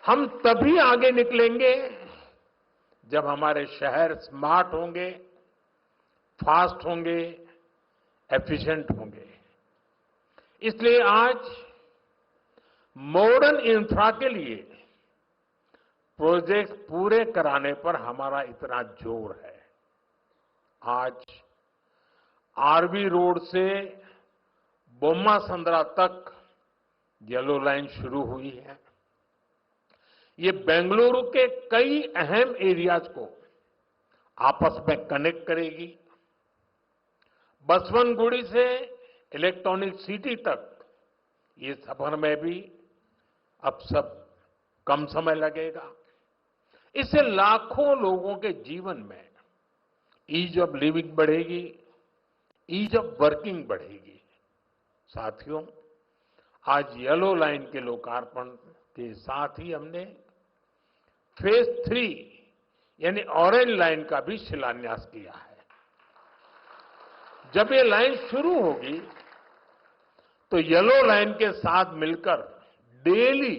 हम तभी आगे निकलेंगे जब हमारे शहर स्मार्ट होंगे, फास्ट होंगे, एफिशिएंट होंगे। इसलिए आज मॉडर्न इंफ्रा के लिए प्रोजेक्ट पूरे कराने पर हमारा इतना जोर है। आज आरवी रोड से बोम्मा संद्रा तक येलो लाइन शुरू हुई है। ये बेंगलुरु के कई अहम एरियाज को आपस में कनेक्ट करेगी। बसवनगुड़ी से इलेक्ट्रॉनिक सिटी तक ये सफर में भी अब सब कम समय लगेगा। इससे लाखों लोगों के जीवन में ईज ऑफ लिविंग बढ़ेगी, ईज ऑफ वर्किंग बढ़ेगी। साथियों, आज येलो लाइन के लोकार्पण के साथ ही हमने फेज 3 यानी ऑरेंज लाइन का भी शिलान्यास किया है। जब ये लाइन शुरू होगी तो येलो लाइन के साथ मिलकर डेली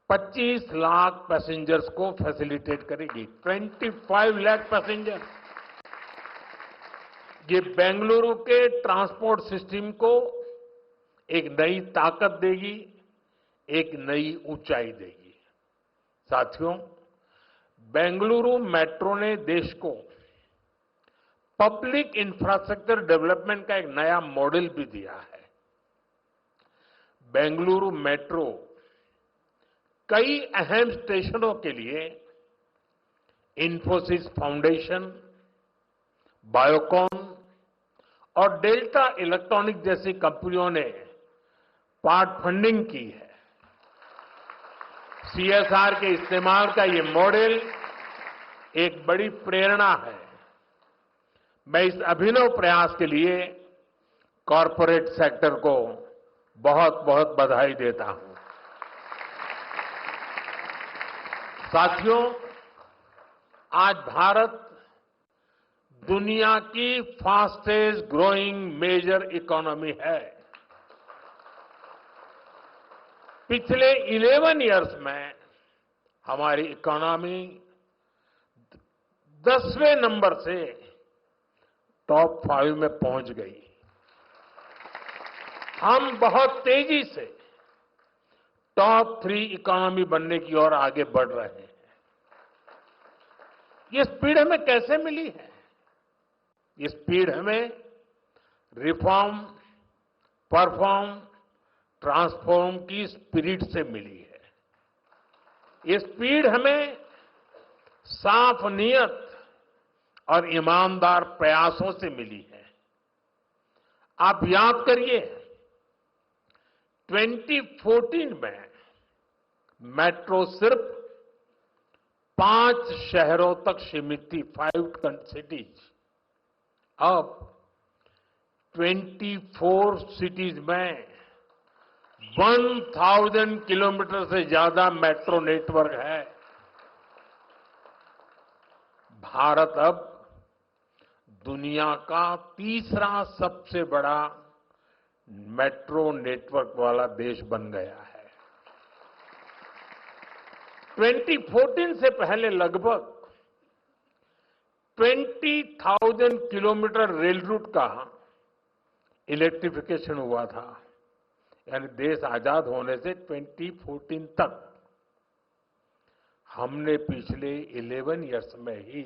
25 लाख पैसेंजर्स को फैसिलिटेट करेगी। 25 लाख पैसेंजर। ये बेंगलुरु के ट्रांसपोर्ट सिस्टम को एक नई ताकत देगी, एक नई ऊंचाई देगी। साथियों, बेंगलुरु मेट्रो ने देश को पब्लिक इंफ्रास्ट्रक्चर डेवलपमेंट का एक नया मॉडल भी दिया है। बेंगलुरु मेट्रो कई अहम स्टेशनों के लिए इंफोसिस फाउंडेशन, बायोकॉन और डेल्टा इलेक्ट्रॉनिक जैसी कंपनियों ने पार्ट फंडिंग की है। सीएसआर के इस्तेमाल का ये मॉडल एक बड़ी प्रेरणा है। मैं इस अभिनव प्रयास के लिए कॉरपोरेट सेक्टर को बहुत बहुत बधाई देता हूं। साथियों, आज भारत दुनिया की फास्टेस्ट ग्रोइंग मेजर इकोनॉमी है। पिछले 11 इयर्स में हमारी इकोनॉमी 10वें नंबर से टॉप 5 में पहुंच गई। हम बहुत तेजी से टॉप 3 इकोनॉमी बनने की ओर आगे बढ़ रहे हैं। ये स्पीड हमें कैसे मिली है? ये स्पीड हमें रिफॉर्म, परफॉर्म, ट्रांसफॉर्म की स्पिरिट से मिली है। ये स्पीड हमें साफ नीयत और ईमानदार प्रयासों से मिली है। आप याद करिए, 2014 में मेट्रो सिर्फ 5 शहरों तक सीमित थी, 5 सिटीज। अब 24 सिटीज में 1000 किलोमीटर से ज्यादा मेट्रो नेटवर्क है। भारत अब दुनिया का तीसरा सबसे बड़ा मेट्रो नेटवर्क वाला देश बन गया है। 2014 से पहले लगभग 20,000 किलोमीटर रेल रूट का इलेक्ट्रिफिकेशन हुआ था। यानी देश आजाद होने से 2014 तक हमने पिछले 11 इयर्स में ही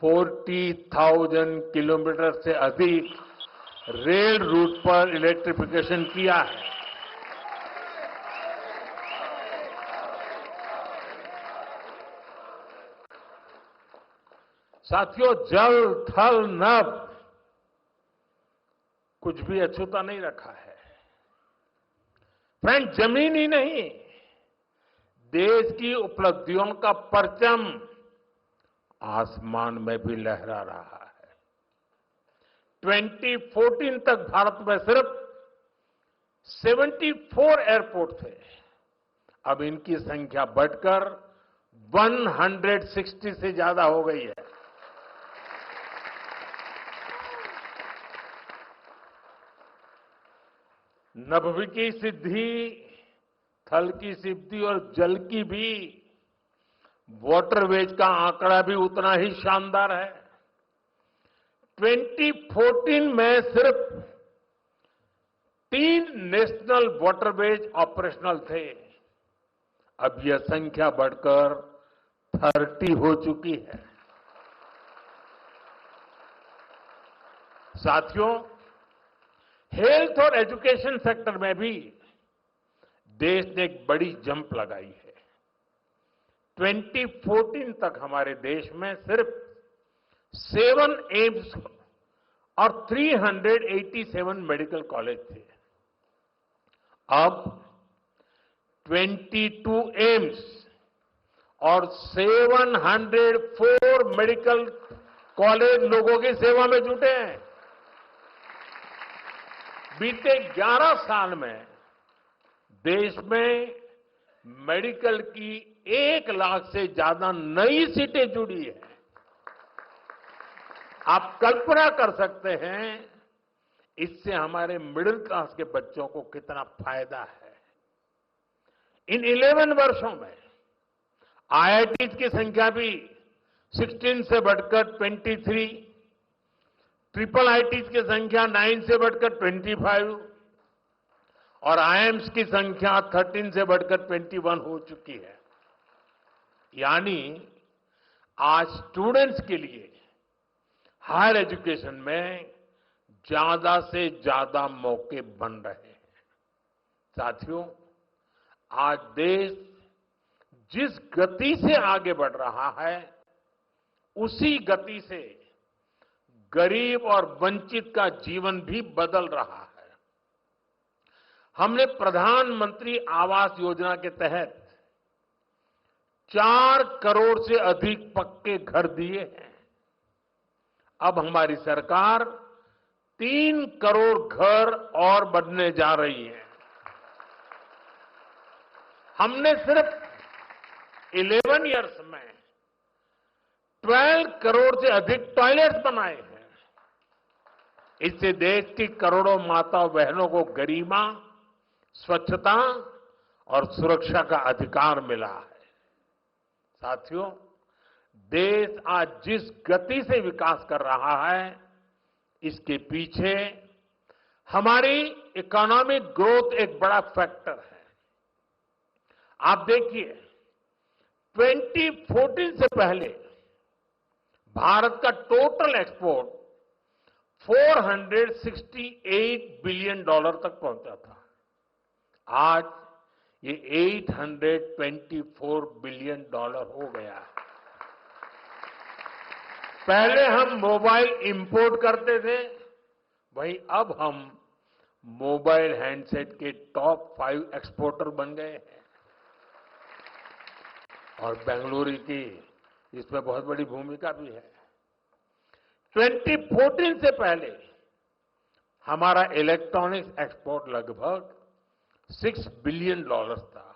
40,000 किलोमीटर से अधिक रेल रूट पर इलेक्ट्रिफिकेशन किया है। साथियों, जल, थल, नभ कुछ भी अछूता नहीं रखा है। फ्रेंड, जमीन ही नहीं, देश की उपलब्धियों का परचम आसमान में भी लहरा रहा है। 2014 तक भारत में सिर्फ 74 एयरपोर्ट थे। अब इनकी संख्या बढ़कर 160 से ज्यादा हो गई है। नभ्भि की सिद्धि थल की सिद्धि और जल की भी वाटरवेज का आंकड़ा भी उतना ही शानदार है। 2014 में सिर्फ 3 नेशनल वाटरवेज ऑपरेशनल थे। अब यह संख्या बढ़कर 30 हो चुकी है। साथियों, हेल्थ और एजुकेशन सेक्टर में भी देश ने एक बड़ी जंप लगाई है। 2014 तक हमारे देश में सिर्फ 7 एम्स और 387 मेडिकल कॉलेज थे। अब 22 एम्स और 704 मेडिकल कॉलेज लोगों की सेवा में जुटे हैं। बीते 11 साल में देश में मेडिकल की 1 लाख से ज्यादा नई सीटें जुड़ी है। आप कल्पना कर सकते हैं इससे हमारे मिडिल क्लास के बच्चों को कितना फायदा है। इन 11 वर्षों में आईआईटी की संख्या भी 16 से बढ़कर 23, ट्रिपल आईटी की संख्या 9 से बढ़कर 25 और आईएम्स की संख्या 13 से बढ़कर 21 हो चुकी है। यानी आज स्टूडेंट्स के लिए हायर एजुकेशन में ज्यादा से ज्यादा मौके बन रहे हैं। साथियों, आज देश जिस गति से आगे बढ़ रहा है, उसी गति से गरीब और वंचित का जीवन भी बदल रहा है। हमने प्रधानमंत्री आवास योजना के तहत 4 करोड़ से अधिक पक्के घर दिए हैं। अब हमारी सरकार 3 करोड़ घर और बनने जा रही है। हमने सिर्फ 11 इयर्स में 12 करोड़ से अधिक टॉयलेट्स बनाए हैं। इससे देश की करोड़ों माताओं बहनों को गरिमा, स्वच्छता और सुरक्षा का अधिकार मिला है। साथियों, देश आज जिस गति से विकास कर रहा है, इसके पीछे हमारी इकोनॉमिक ग्रोथ एक बड़ा फैक्टर है। आप देखिए, 2014 से पहले भारत का टोटल एक्सपोर्ट $468 बिलियन तक पहुंचा था। आज ये $824 बिलियन हो गया है। पहले हम मोबाइल इंपोर्ट करते थे, वहीं अब हम मोबाइल हैंडसेट के टॉप 5 एक्सपोर्टर बन गए हैं। और बेंगलुरु की इसमें बहुत बड़ी भूमिका भी है। 2014 से पहले हमारा इलेक्ट्रॉनिक्स एक्सपोर्ट लगभग $6 बिलियन था।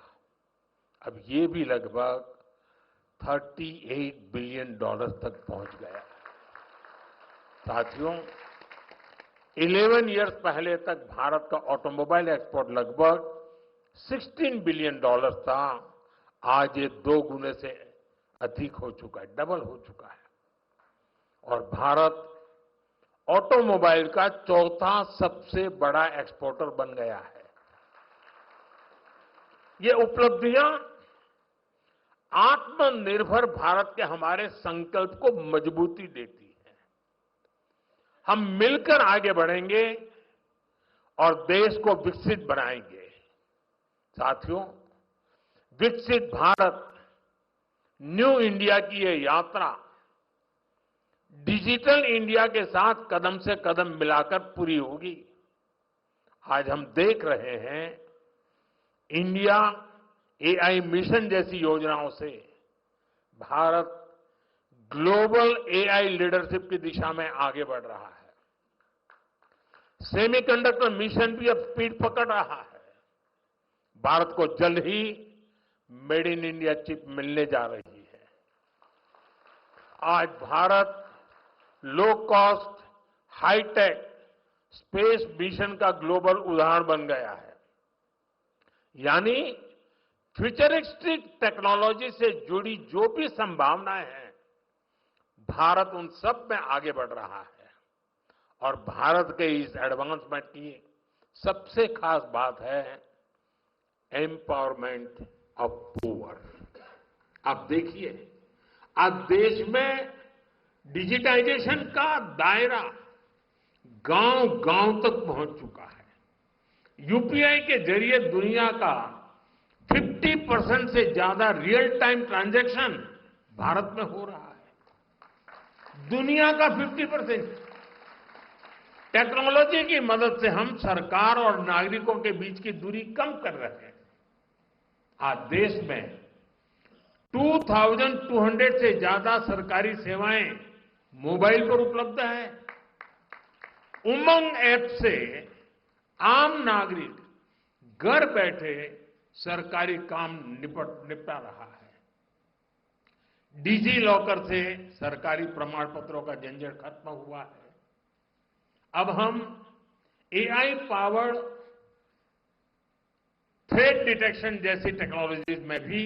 अब ये भी लगभग $38 बिलियन तक पहुंच गया। साथियों, 11 इयर्स पहले तक भारत का ऑटोमोबाइल एक्सपोर्ट लगभग $16 बिलियन था। आज ये 2 गुने से अधिक हो चुका है, डबल हो चुका है। और भारत ऑटोमोबाइल का 4था सबसे बड़ा एक्सपोर्टर बन गया है। ये उपलब्धियां आत्मनिर्भर भारत के हमारे संकल्प को मजबूती देती है। हम मिलकर आगे बढ़ेंगे और देश को विकसित बनाएंगे। साथियों, विकसित भारत न्यू इंडिया की ये यात्रा डिजिटल इंडिया के साथ कदम से कदम मिलाकर पूरी होगी। आज हम देख रहे हैं, इंडिया एआई मिशन जैसी योजनाओं से भारत ग्लोबल एआई लीडरशिप की दिशा में आगे बढ़ रहा है। सेमीकंडक्टर मिशन भी अब स्पीड पकड़ रहा है। भारत को जल्द ही मेड इन इंडिया चिप मिलने जा रही है। आज Bharat low cost, hitech space mission का ग्लोबल उदाहरण बन गया है। यानी फ्यूचरिस्टिक टेक्नोलॉजी से जुड़ी जो भी संभावनाएं हैं, भारत उन सब में आगे बढ़ रहा है। और भारत के इस एडवांसमेंट की सबसे खास बात है एम्पावरमेंट ऑफ पुअर। आप देखिए, आज देश में डिजिटाइजेशन का दायरा गांव-गांव तक पहुंच चुका है। यूपीआई के जरिए दुनिया का 50% से ज्यादा रियल टाइम ट्रांजैक्शन भारत में हो रहा है। दुनिया का 50%। टेक्नोलॉजी की मदद से हम सरकार और नागरिकों के बीच की दूरी कम कर रहे हैं। आज देश में 2200 से ज्यादा सरकारी सेवाएं मोबाइल पर उपलब्ध है। उमंग ऐप से आम नागरिक घर बैठे सरकारी काम निपटा रहा है। डिजी लॉकर से सरकारी प्रमाण पत्रों का झंझट खत्म हुआ है। अब हम एआई पावर्ड थ्रेट डिटेक्शन जैसी टेक्नोलॉजीज में भी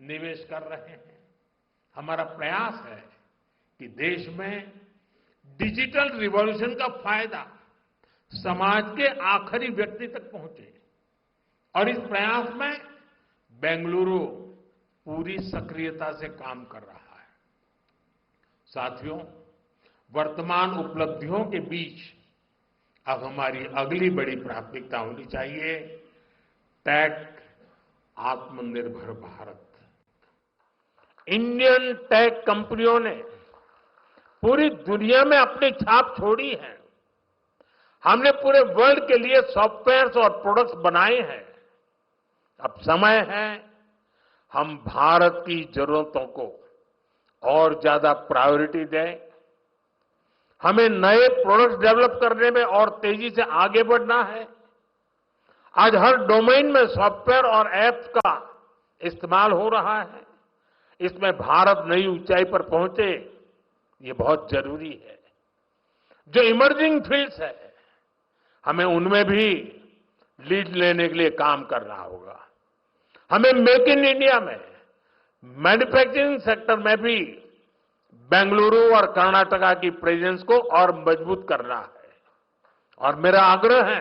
निवेश कर रहे हैं। हमारा प्रयास है कि देश में डिजिटल रिवॉल्यूशन का फायदा समाज के आखिरी व्यक्ति तक पहुंचे। और इस प्रयास में बेंगलुरु पूरी सक्रियता से काम कर रहा है। साथियों, वर्तमान उपलब्धियों के बीच अब हमारी अगली बड़ी प्राथमिकता होनी चाहिए टेक आत्मनिर्भर भारत। इंडियन टेक कंपनियों ने पूरी दुनिया में अपनी छाप छोड़ी है। हमने पूरे वर्ल्ड के लिए सॉफ्टवेयर्स और प्रोडक्ट्स बनाए हैं। अब समय है हम भारत की जरूरतों को और ज्यादा प्रायोरिटी दें। हमें नए प्रोडक्ट्स डेवलप करने में और तेजी से आगे बढ़ना है। आज हर डोमेन में सॉफ्टवेयर और ऐप्स का इस्तेमाल हो रहा है। इसमें भारत नई ऊंचाई पर पहुंचे, ये बहुत जरूरी है। जो इमर्जिंग फील्ड्स है, हमें उनमें भी लीड लेने के लिए काम करना होगा। हमें मेक इन इंडिया में मैन्युफैक्चरिंग सेक्टर में भी बेंगलुरु और कर्नाटका की प्रेजेंस को और मजबूत करना है। और मेरा आग्रह है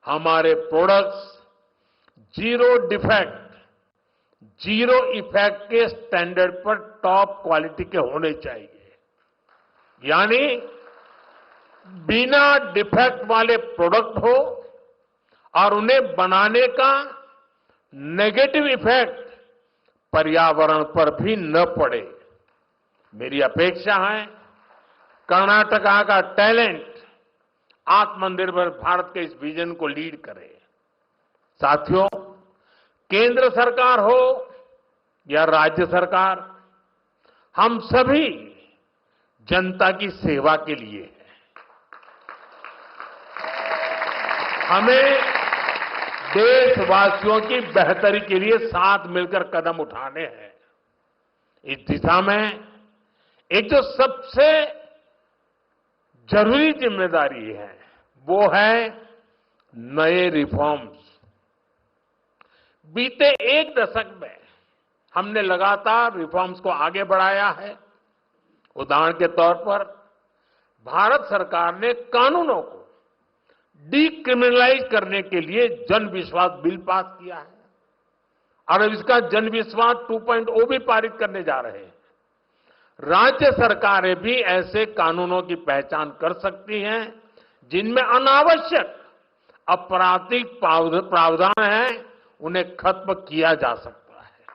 हमारे products zero defect, zero effect के स्टैंडर्ड पर टॉप क्वालिटी के होने चाहिए। यानी बिना डिफेक्ट वाले प्रोडक्ट हो और उन्हें बनाने का नेगेटिव इफेक्ट पर्यावरण पर भी न पड़े। मेरी अपेक्षा है कर्नाटका का टैलेंट आत्मनिर्भर भारत के इस विजन को लीड करे। साथियों, केंद्र सरकार हो या राज्य सरकार, हम सभी जनता की सेवा के लिए हैं। हमें देशवासियों की बेहतरी के लिए साथ मिलकर कदम उठाने हैं। इस दिशा में एक जो सबसे जरूरी जिम्मेदारी है वो है नए रिफॉर्म्स। बीते एक दशक में हमने लगातार रिफॉर्म्स को आगे बढ़ाया है। उदाहरण के तौर पर भारत सरकार ने कानूनों को डीक्रिमिनलाइज करने के लिए जन विश्वास बिल पास किया है और अब इसका जन विश्वास 2.0 भी पारित करने जा रहे हैं। राज्य सरकारें भी ऐसे कानूनों की पहचान कर सकती हैं जिनमें अनावश्यक आपराधिक प्रावधान हैं, उन्हें खत्म किया जा सकता है।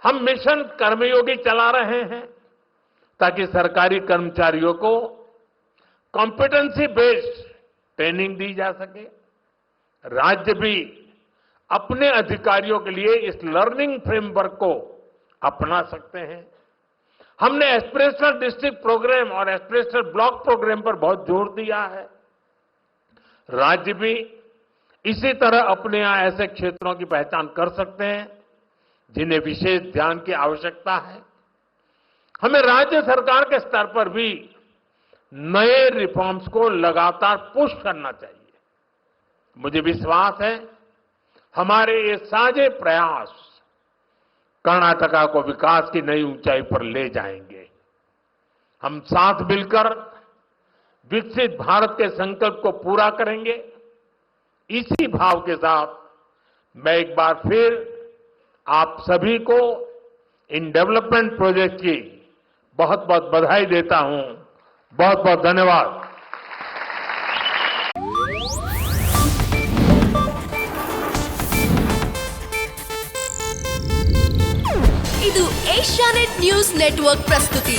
हम मिशन कर्मयोगी चला रहे हैं ताकि सरकारी कर्मचारियों को कॉम्पिटेंसी बेस्ड ट्रेनिंग दी जा सके। राज्य भी अपने अधिकारियों के लिए इस लर्निंग फ्रेमवर्क को अपना सकते हैं। हमने एस्पिरेशनल डिस्ट्रिक्ट प्रोग्राम और एस्पिरेशनल ब्लॉक प्रोग्राम पर बहुत जोर दिया है। राज्य भी इसी तरह अपने यहां ऐसे क्षेत्रों की पहचान कर सकते हैं जिन्हें विशेष ध्यान की आवश्यकता है। हमें राज्य सरकार के स्तर पर भी नए रिफॉर्म्स को लगातार पुश करना चाहिए। मुझे विश्वास है हमारे ये साझे प्रयास कर्नाटका को विकास की नई ऊंचाई पर ले जाएंगे। हम साथ मिलकर विकसित भारत के संकल्प को पूरा करेंगे। इसी भाव के साथ मैं एक बार फिर आप सभी को इन डेवलपमेंट प्रोजेक्ट की बहुत बहुत बधाई देता हूं। बहुत बहुत धन्यवाद। ಇದು ಏಷ್ಯಾನೆಟ್ ನ್ಯೂಸ್ ನೆಟ್ವರ್ಕ್ ಪ್ರಸ್ತುತಿ।